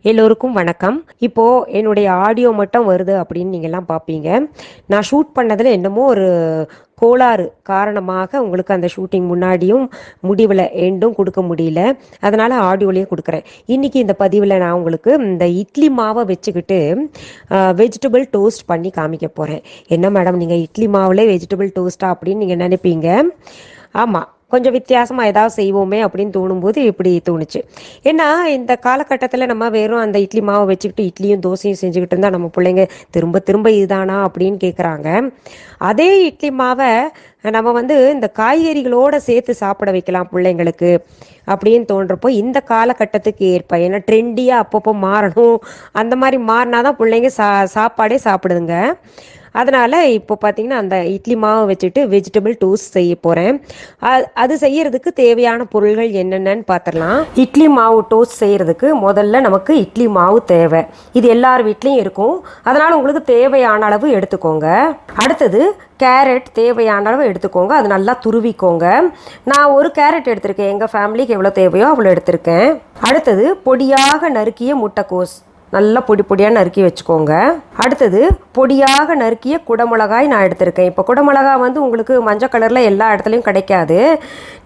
எல்லோருக்கும் வணக்கம். இப்போ என்னுடைய ஆடியோ மட்டும் வருது அப்படின்னு நீங்கள்லாம் பார்ப்பீங்க. நான் ஷூட் பண்ணதில் என்னமோ ஒரு கோளாறு காரணமாக உங்களுக்கு அந்த ஷூட்டிங் முன்னாடியும் முடிவில் எண்டும் கொடுக்க முடியல. அதனால் ஆடியோலேயே கொடுக்குறேன். இன்றைக்கி இந்த பதிவில் நான் உங்களுக்கு இந்த இட்லி மாவை வச்சுக்கிட்டு வெஜிடபிள் டோஸ்ட் பண்ணி காமிக்க போகிறேன். என்ன மேடம் நீங்கள் இட்லி மாவுலே வெஜிடபிள் டோஸ்ட்டா அப்படின்னு நீங்கள் நினைப்பீங்க. ஆமாம், கொஞ்சம் வித்தியாசமாக ஏதாவது செய்வோமே அப்படின்னு தோணும்போது இப்படி தோணுச்சு. ஏன்னா இந்த காலகட்டத்தில் நம்ம வெறும் அந்த இட்லி மாவை வச்சுக்கிட்டு இட்லியும் தோசையும் செஞ்சுக்கிட்டு இருந்தால் நம்ம பிள்ளைங்க திரும்ப திரும்ப இதுதானா அப்படின்னு கேட்குறாங்க. அதே இட்லி மாவை நம்ம இந்த காய்கறிகளோடு சேர்த்து சாப்பிட வைக்கலாம் பிள்ளைங்களுக்கு அப்படின்னு தோன்றப்போ இந்த காலகட்டத்துக்கு ஏற்ப, ஏன்னா ட்ரெண்டியாக அப்பப்போ மாறணும். அந்த மாதிரி மாறினாதான் பிள்ளைங்க சாப்பாடே சாப்பிடுதுங்க. அதனால் இப்போ பார்த்தீங்கன்னா அந்த இட்லி மாவை வச்சுட்டு வெஜிடபிள் டோஸ்ட் செய்ய போகிறேன். அது செய்யறதுக்கு தேவையான பொருள்கள் என்னென்னு பார்த்துடலாம். இட்லி மாவு டோஸ்ட் செய்யறதுக்கு முதல்ல நமக்கு இட்லி மாவு தேவை. இது எல்லார் வீட்லேயும் இருக்கும். அதனால் உங்களுக்கு தேவையான அளவு எடுத்துக்கோங்க. அடுத்தது கேரட் தேவையான அளவு எடுத்துக்கோங்க. அது நல்லா துருவிக்கோங்க. நான் ஒரு கேரட் எடுத்திருக்கேன். எங்கள் ஃபேமிலிக்கு எவ்வளோ தேவையோ அவ்வளோ எடுத்திருக்கேன். அடுத்தது பொடியாக நறுக்கிய முட்டைக்கோஸ் நல்லா பொடி பொடியாக நறுக்கி வச்சுக்கோங்க. அடுத்தது பொடியாக நறுக்கிய குடமிளகாய் நான் எடுத்திருக்கேன். இப்போ குடமிளகாய் உங்களுக்கு மஞ்சள் கலரில் எல்லா இடத்துலையும் கிடைக்காது.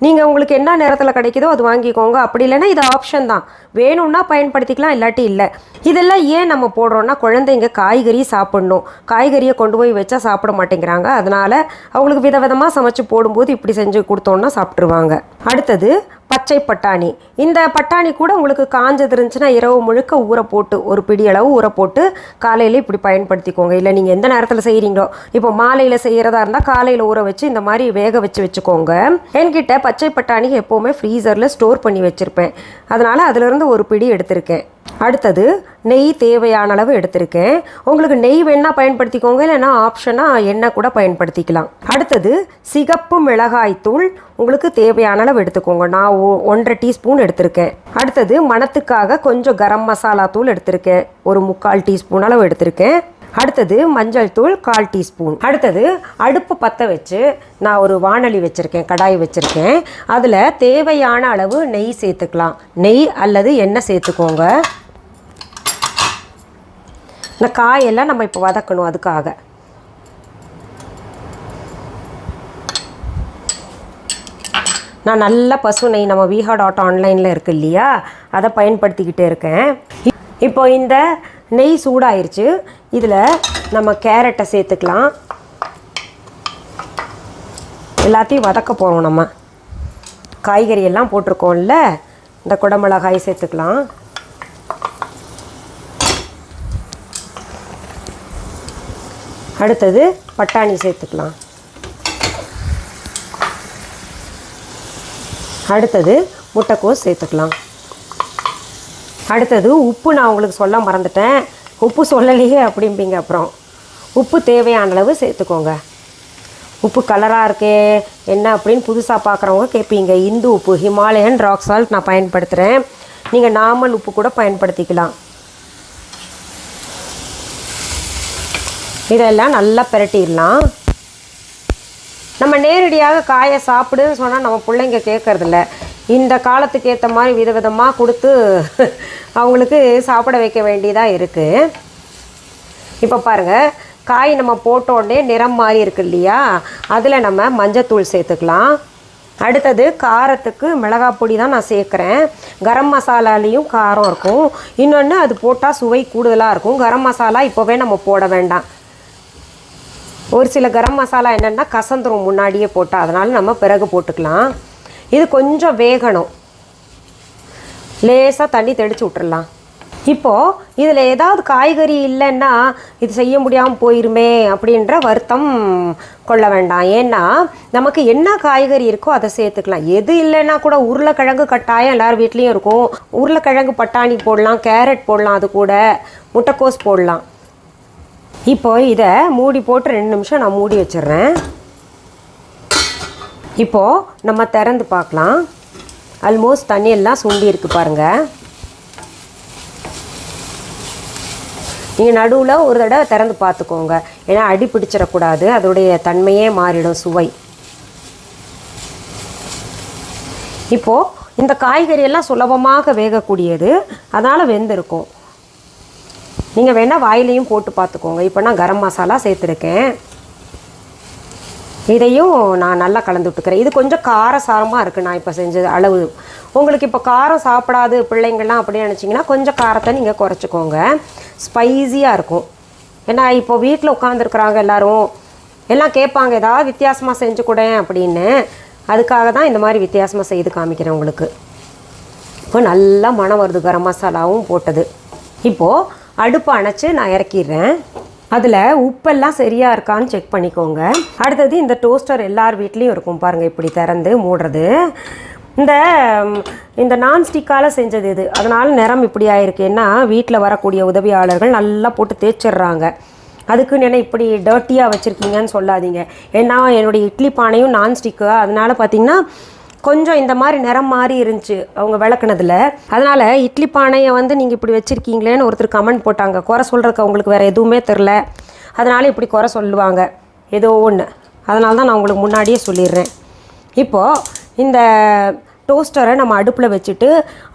நீங்கள் உங்களுக்கு என்ன நேரத்தில் கிடைக்குதோ அது வாங்கிக்கோங்க. அப்படி இல்லைன்னா இது ஆப்ஷன் தான், வேணும்னா பயன்படுத்திக்கலாம், இல்லாட்டி இல்லை. இதெல்லாம் ஏன் நம்ம போடுறோன்னா, குழந்தைங்க காய்கறி சாப்பிட்ணும். காய்கறியை கொண்டு போய் வச்சா சாப்பிட மாட்டேங்கிறாங்க. அதனால் அவங்களுக்கு விதவிதமாக சமைச்சு போடும்போது இப்படி செஞ்சு கொடுத்தோன்னா சாப்பிட்ருவாங்க. அடுத்தது பச்சை பட்டாணி. இந்த பட்டாணி கூட உங்களுக்கு காஞ்சது இருந்துச்சுன்னா இரவு முழுக்க ஊற போட்டு, ஒரு பிடி அளவு ஊற போட்டு காலையில் இப்படி பயன்படுத்திக்கோங்க. இல்லை நீங்கள் எந்த நேரத்தில் செய்கிறீங்களோ, இப்போ மாலையில் செய்கிறதா இருந்தால் காலையில் ஊற வச்சு இந்த மாதிரி வேக வச்சுக்கோங்க. என்கிட்ட பச்சை பட்டாணி எப்போவுமே ஃப்ரீசரில் ஸ்டோர் பண்ணி வச்சுருப்பேன். அதனால் அதிலிருந்து ஒரு பிடி எடுத்திருக்கேன். அடுத்தது நெய் தேவையான அளவு எடுத்திருக்கேன். உங்களுக்கு நெய் வேணால் பயன்படுத்திக்கோங்க, இல்லைன்னா ஆப்ஷனாக எண்ணெய் கூட பயன்படுத்திக்கலாம். அடுத்தது சிகப்பு மிளகாய் தூள் உங்களுக்கு தேவையான அளவு எடுத்துக்கோங்க. நான் 1.5 டீஸ்பூன் எடுத்திருக்கேன். அடுத்தது மணத்துக்காக கொஞ்சம் கரம் மசாலா தூள் எடுத்திருக்கேன். ஒரு 3/4 டீஸ்பூன் அளவு எடுத்திருக்கேன். அடுத்தது மஞ்சள் தூள் 1/4 டீஸ்பூன். அடுத்தது அடுப்பு பற்ற வச்சு நான் ஒரு வாணலி வச்சுருக்கேன், கடாய் வச்சுருக்கேன். அதில் தேவையான அளவு நெய் சேர்த்துக்கலாம். நெய் அல்லது எண்ணெய் சேர்த்துக்கோங்க. இந்த காயெல்லாம் நம்ம இப்போ வதக்கணும். அதுக்காக நான் நல்ல பசு நெய் நம்ம viha.online இருக்குது இல்லையா, அதை பயன்படுத்திக்கிட்டே இருக்கேன். இப்போ இந்த நெய் சூடாயிருச்சு. இதில் நம்ம கேரட்டை சேர்த்துக்கலாம். எல்லாத்தையும் வதக்க போகிறோம். நம்ம காய்கறி எல்லாம் போட்டிருக்கோம்ல, இந்த குடமிளகாய் சேர்த்துக்கலாம். அடுத்தது பட்டாணி சேர்த்துக்கலாம். அடுத்தது முட்டைக்கோஸ் சேர்த்துக்கலாம். அடுத்தது உப்பு நான் உங்களுக்கு சொல்ல மறந்துட்டேன். உப்பு சொல்லலையே அப்படிம்பீங்க. அப்புறம் உப்பு தேவையான அளவு சேர்த்துக்கோங்க. உப்பு கலராக இருக்கே என்ன அப்படின்னு புதுசாக பார்க்குறவங்க கேட்பீங்க. இந்து உப்பு, ஹிமாலயன் ராக் சால்ட் நான் பயன்படுத்துகிறேன். நீங்கள் நார்மல் உப்பு கூட பயன்படுத்திக்கலாம். இதெல்லாம் நல்லா பிரட்டிடலாம். நம்ம நேரடியாக காயை சாப்பிடுன்னு சொன்னால் நம்ம பிள்ளைங்க கேட்குறதில்ல. இந்த காலத்துக்கு ஏற்ற மாதிரி விதவிதமாக கொடுத்து அவங்களுக்கு சாப்பிட வைக்க வேண்டியதாக இருக்குது. இப்போ பாருங்கள், காய் நம்ம போட்டோடனே நிறம் மாறி இருக்கு இல்லையா, அதில் நம்ம மஞ்சத்தூள் சேர்த்துக்கலாம். அடுத்தது காரத்துக்கு மிளகாய் பொடி தான் நான் சேர்க்குறேன். கரம் மசாலாலேயும் காரம் இருக்கும். இன்னொன்று அது போட்டால் சுவை கூடுதலாக இருக்கும். கரம் மசாலா இப்போவே நம்ம போட வேண்டாம். ஒரு சில கரம் மசாலா என்னென்னா கசந்துரும் முன்னாடியே போட்டால், அதனால் நம்ம பிறகு போட்டுக்கலாம். இது கொஞ்சம் வேகணும். லேசாக தண்ணி தெளித்து விட்டுறலாம். இப்போது இதில் ஏதாவது காய்கறி இல்லைன்னா இது செய்ய முடியாமல் போயிருமே அப்படின்ற வருத்தம் கொள்ள வேண்டாம். ஏன்னா நமக்கு என்ன காய்கறி இருக்கோ அதை சேர்த்துக்கலாம். எது இல்லைன்னா கூட உருளைக்கிழங்கு கட்டாயம் எல்லார் வீட்லேயும் இருக்கும். உருளைக்கிழங்கு பட்டாணி போடலாம், கேரட் போடலாம், அது கூட முட்டைக்கோஸ் போடலாம். இப்போ இதை மூடி போட்டு 2 நிமிஷம் நான் மூடி வச்சிடுறேன். இப்போது நம்ம திறந்து பார்க்கலாம். ஆல்மோஸ்ட் தண்ணியெல்லாம் சுண்டி இருக்கு பாருங்கள். நீங்கள் நடுவில் ஒரு தடவை திறந்து பார்த்துக்கோங்க. ஏன்னா அடி பிடிச்சிடக்கூடாது, அதோடைய தன்மையே மாறிடும், சுவை. இப்போது இந்த காய்கறி எல்லாம் சுலபமாக வேகக்கூடியது, அதனால் வெந்திருக்கும். நீங்கள் வேணால் வாயிலையும் போட்டு பார்த்துக்கோங்க. இப்போ நான் கரம் மசாலா சேர்த்துருக்கேன். இதையும் நான் நல்லா கலந்து விட்டுக்கிறேன். இது கொஞ்சம் காரசாரமாக இருக்குது நான் இப்போ செஞ்சது அளவு. உங்களுக்கு இப்போ காரம் சாப்பிடாது பிள்ளைங்கள்லாம் அப்படின்னு நினச்சிங்கன்னா கொஞ்சம் காரத்தை நீங்கள் குறைச்சிக்கோங்க. ஸ்பைஸியாக இருக்கும். ஏன்னா இப்போ வீட்டில் உட்காந்துருக்குறாங்க எல்லாம் கேட்பாங்க ஏதாவது வித்தியாசமாக செஞ்சு கொடுங்க அப்படின்னு. அதுக்காக தான் இந்த மாதிரி வித்தியாசமாக செய்து காமிக்கிறேன் உங்களுக்கு. இப்போ நல்லா மணம் வருது கரம் மசாலாவும் போட்டது. இப்போது அடுப்பை அணைச்சி நான் இறக்கிடுறேன். அதில் உப்பெல்லாம் சரியாக இருக்கான்னு செக் பண்ணிக்கோங்க. அடுத்தது இந்த டோஸ்டர் எல்லார் வீட்லேயும் இருக்கும் பாருங்கள், இப்படி திறந்து மூடுறது. இந்த நான்ஸ்டிக்கால் செஞ்சது இது, அதனால் நிறம் இப்படி ஆயிருக்கு. ஏன்னா வீட்டில் வரக்கூடிய உதவியாளர்கள் நல்லா போட்டு தேய்ச்சிட்றாங்க. அதுக்குன்னு என்ன இப்படி டர்ட்டியாக வச்சுருக்கீங்கன்னு சொல்லாதீங்க. ஏன்னா என்னுடைய இட்லி பானையும் நான்ஸ்டிக்கு, அதனால் பார்த்திங்கன்னா கொஞ்சம் இந்த மாதிரி நிறம் மாறி இருந்துச்சு அவங்க விளக்குனதில். அதனால் இட்லி பானையை நீங்கள் இப்படி வச்சுருக்கீங்களேன்னு ஒருத்தர் கமெண்ட் போட்டாங்க. குறை சொல்கிறதுக்கு அவங்களுக்கு வேறு எதுவுமே தெரில, அதனால் இப்படி குறை சொல்லுவாங்க ஏதோ ஒன்று. அதனால தான் நான் உங்களுக்கு முன்னாடியே சொல்லிடுறேன். இப்போது இந்த டோஸ்டரை நம்ம அடுப்பில் வச்சுட்டு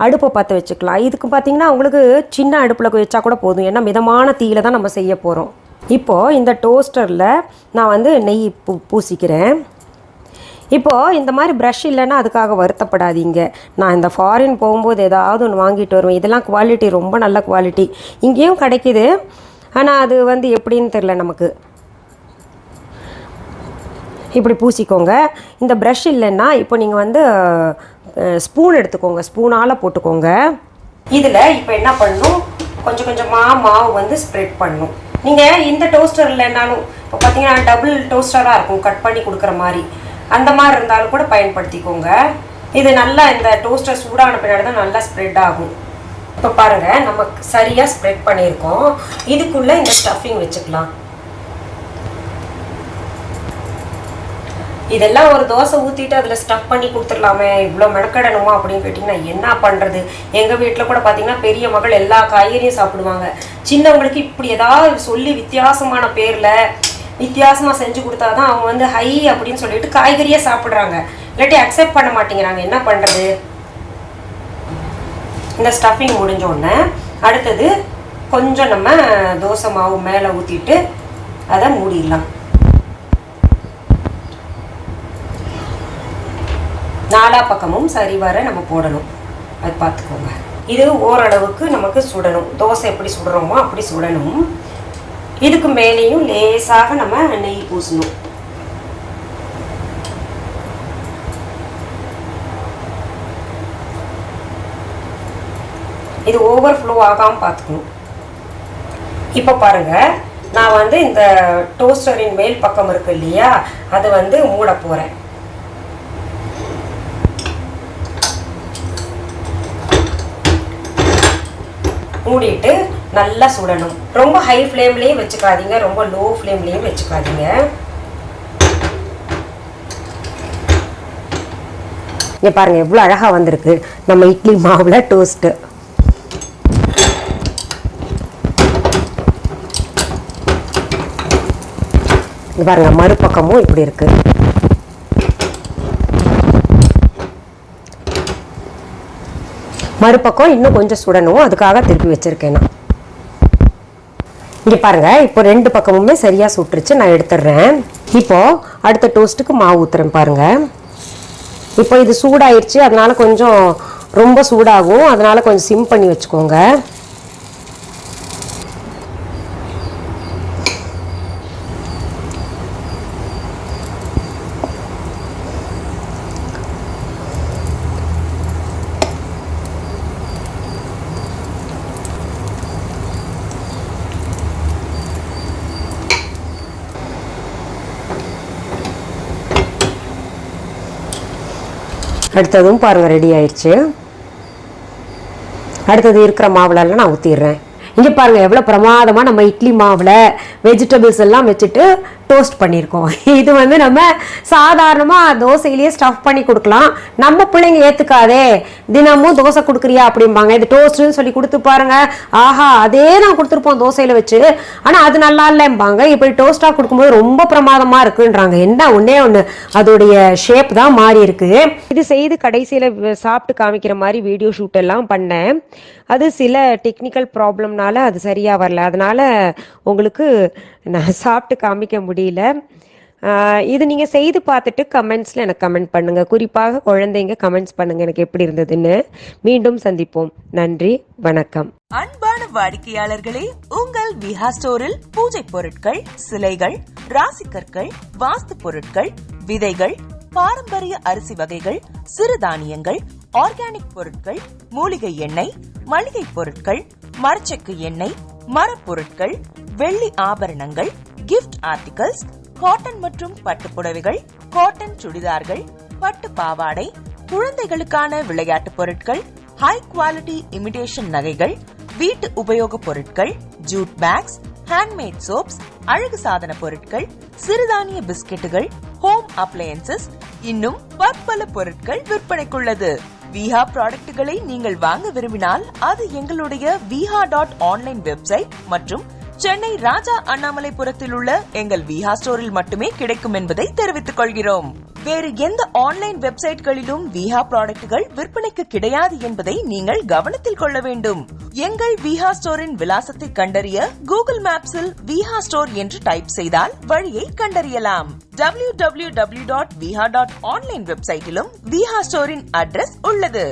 அடுப்பை பற்ற வச்சுக்கலாம். இதுக்கு பார்த்திங்கன்னா உங்களுக்கு சின்ன அடுப்பில் வச்சா கூட போதும், ஏன்னா மிதமான தீயில் தான் நம்ம செய்ய போகிறோம். இப்போது இந்த டோஸ்டரில் நான் நெய் பூசிக்கிறேன். இப்போது இந்த மாதிரி ப்ரஷ் இல்லைன்னா அதுக்காக வருத்தப்படாதீங்க. நான் இந்த ஃபாரின் போகும்போது ஏதாவது ஒன்று வாங்கிட்டு வருவேன். இதெல்லாம் குவாலிட்டி ரொம்ப நல்ல குவாலிட்டி, இங்கேயும் கிடைக்கிது. ஆனால் அது எப்படின்னு தெரில நமக்கு. இப்படி பூசிக்கோங்க. இந்த ப்ரஷ் இல்லைன்னா இப்போ நீங்கள் ஸ்பூன் எடுத்துக்கோங்க, ஸ்பூனால் போட்டுக்கோங்க. இதில் இப்போ என்ன பண்ணணும், கொஞ்சம் கொஞ்சமாக மாவு ஸ்ப்ரெட் பண்ணணும். நீங்கள் இந்த டோஸ்டர் இல்லைன்னாலும் இப்போ பார்த்தீங்கன்னா டபுள் டோஸ்டராக இருக்கும், கட் பண்ணி கொடுக்குற மாதிரி, அந்த மாதிரி இருந்தாலும் கூட பயன்படுத்திக்கோங்க. இது நல்லா இந்த டோஸ்டர் சூடான பின்னாடி தான் நல்லா ஸ்ப்ரெட் ஆகும். இப்போ பாருங்கள், நம்ம சரியாக ஸ்ப்ரெட் பண்ணியிருக்கோம். இதுக்குள்ளே இந்த ஸ்டஃபிங் வச்சுக்கலாம். இதெல்லாம் ஒரு தோசை ஊற்றிட்டு அதில் ஸ்டஃப் பண்ணி கொடுத்துடலாமே, இவ்வளோ மெனக்கடணுமா அப்படின்னு கேட்டிங்கன்னா என்ன பண்ணுறது. எங்கள் வீட்டில் கூட பார்த்திங்கன்னா பெரிய மகள் எல்லா காய்கறியும் சாப்பிடுவாங்க. சின்னவங்களுக்கு இப்படி ஏதாவது சொல்லி வித்தியாசமான பேரில் வித்தியாசமாக செஞ்சு கொடுத்தா தான் அவங்க ஹை அப்படின்னு சொல்லிட்டு காய்கறியே சாப்பிட்றாங்க, இல்லாட்டி அக்செப்ட் பண்ண மாட்டேங்கிறாங்க. என்ன பண்ணுறது. இந்த ஸ்டஃபிங் முடிஞ்சோடனே அடுத்தது கொஞ்சம் நம்ம தோசை மாவு மேலே ஊற்றிட்டு அதை மூடிடலாம். நாலா பக்கமும் சரிவர நம்ம போடணும், அது பார்த்துக்கோங்க. இது ஓரளவுக்கு நமக்கு சுடணும். தோசை எப்படி சுடுறோமோ அப்படி சுடணும். இதுக்கு மேலேயும் லேசாக நம்ம நெய் பூசணும். இது ஓவர் ஃப்ளோ ஆகாமல் பார்த்துக்கணும். இப்போ பாருங்கள், நான் இந்த டோஸ்டரின் மேல் பக்கம் இருக்கு இல்லையா, அதை மூட போகிறேன். மூடிட்டு நல்லா சுடணும். ரொம்ப ஹை ஃப்ளேம்லேயும் வச்சுக்காதீங்க, ரொம்ப லோ ஃப்ளேம்லேயும் வச்சுக்காதீங்க. இங்கே பாருங்கள் எவ்வளோ அழகாக வந்திருக்கு நம்ம இட்லி மாவில் டோஸ்ட்டு. இங்கே பாருங்கள் மறுபக்கமும் இப்படி இருக்குது. மறுபக்கம் இன்னும் கொஞ்சம் சுடணும், அதுக்காக திருப்பி வச்சுருக்கேன் நான். இங்கே பாருங்கள், இப்போ ரெண்டு பக்கமுமே சரியாக சுட்டுருச்சு, நான் எடுத்துடுறேன். இப்போது அடுத்த டோஸ்ட்டுக்கு மாவு ஊற்றுறேன் பாருங்கள். இப்போ இது சூடாயிடுச்சு, அதனால் கொஞ்சம் ரொம்ப சூடாகும், அதனால் கொஞ்சம் சிம் பண்ணி வச்சுக்கோங்க. அடுத்ததும் பாருங்கள் ரெடி ஆயிடுச்சு. அடுத்தது இருக்கிற மாவுலெல்லாம் நான் ஊற்றிடுறேன். இங்கே பாருங்கள் எவ்வளோ பிரமாதமாக நம்ம இட்லி மாவில் வெஜிடபிள்ஸ் எல்லாம் வச்சுட்டு டோஸ்ட் பண்ணியிருக்கோம். இது வந்து நம்ம சாதாரணமாக தோசையிலேயே ஸ்டஃப் பண்ணி கொடுக்கலாம். நம்ம பிள்ளைங்க ஏற்றுக்காதே, தினமும் தோசை கொடுக்குறியா அப்படிம்பாங்க. இது டோஸ்ட்டுன்னு சொல்லி கொடுத்து பாருங்க, ஆஹா அதே நான் கொடுத்துருப்போம் தோசையில் வச்சு, ஆனால் அது நல்லா இல்லைம்பாங்க. இப்படி டோஸ்ட்டாக கொடுக்கும்போது ரொம்ப பிரமாதமாக இருக்குன்றாங்க. என்ன ஒன்றே ஒன்று, அதோடைய ஷேப் தான் மாறி இருக்கு. இது செய்து கடைசியில் சாப்பிட்டு காமிக்கிற மாதிரி வீடியோ ஷூட் எல்லாம் பண்ணேன். அது சில டெக்னிக்கல் ப்ராப்ளம்னால அது சரியாக வரல. அதனால் உங்களுக்கு நான் சாப்பிட்டு காமிக்க முடியல. இது நீங்கள் செய்து பார்த்துட்டு கமெண்ட்ஸில் எனக்கு கமெண்ட் பண்ணுங்கள். குறிப்பாக குழந்தைங்க கமெண்ட்ஸ் பண்ணுங்கள் எனக்கு எப்படி இருந்ததுன்னு. மீண்டும் சந்திப்போம். நன்றி, வணக்கம். அன்பான வாடிக்கையாளர்களே, உங்கள் விஹா ஸ்டோரில் பூஜை பொருட்கள், சிலைகள், ராசிக்கற்கள், வாஸ்து பொருட்கள், விதைகள், பாரம்பரிய அரிசி வகைகள், சிறுதானியங்கள், ஆர்கானிக் பொருட்கள், மூலிகை எண்ணெய், மளிகை பொருட்கள், மரச்செக்கு எண்ணெய், மரப்பொருட்கள், வெள்ளி ஆபரணங்கள், கிஃப்ட் ஆர்டிகல்ஸ், காட்டன் மற்றும் பட்டு புடவைகள், காட்டன் சுடிதார்கள், பட்டு பாவாடை, குழந்தைகளுக்கான விளையாட்டு பொருட்கள், ஹை குவாலிட்டி இமிடேஷன் நகைகள், வீட்டு உபயோக பொருட்கள், ஜூட் பேக்ஸ், ஹேண்ட்மேட் சோப்ஸ், அழகு சாதன பொருட்கள், சிறுதானிய பிஸ்கெட்டுகள், ஹோம் அப்ளையன்சஸ், இன்னும் பற்பல பொருட்கள் விற்பனைக்குள்ளது. விஹா ப்ராடக்ட்களை நீங்கள் வாங்க விரும்பினால் அது எங்களுடைய viha.online வெப்சைட் மற்றும் சென்னை ராஜா அண்ணாமலைபுரத்தில் உள்ள எங்கள் விஹா ஸ்டோரில் மட்டுமே கிடைக்கும் என்பதை தெரிவித்துக் கொள்கிறோம். வேறு எந்த ஆன்லைன் வெப்சைட்களிலும் விஹா ப்ராடக்ட்கள் விற்பனைக்கு கிடையாது என்பதை நீங்கள் கவனத்தில் கொள்ள வேண்டும். எங்கள் விஹா ஸ்டோரின் விலாசத்தை கண்டறிய கூகுள் மேப்ஸில் விஹா ஸ்டோர் என்று டைப் செய்தால் வழியை கண்டறியலாம். www.viha.online வெப்சைட்டிலும் விஹா ஸ்டோரின் அட்ரஸ் உள்ளது.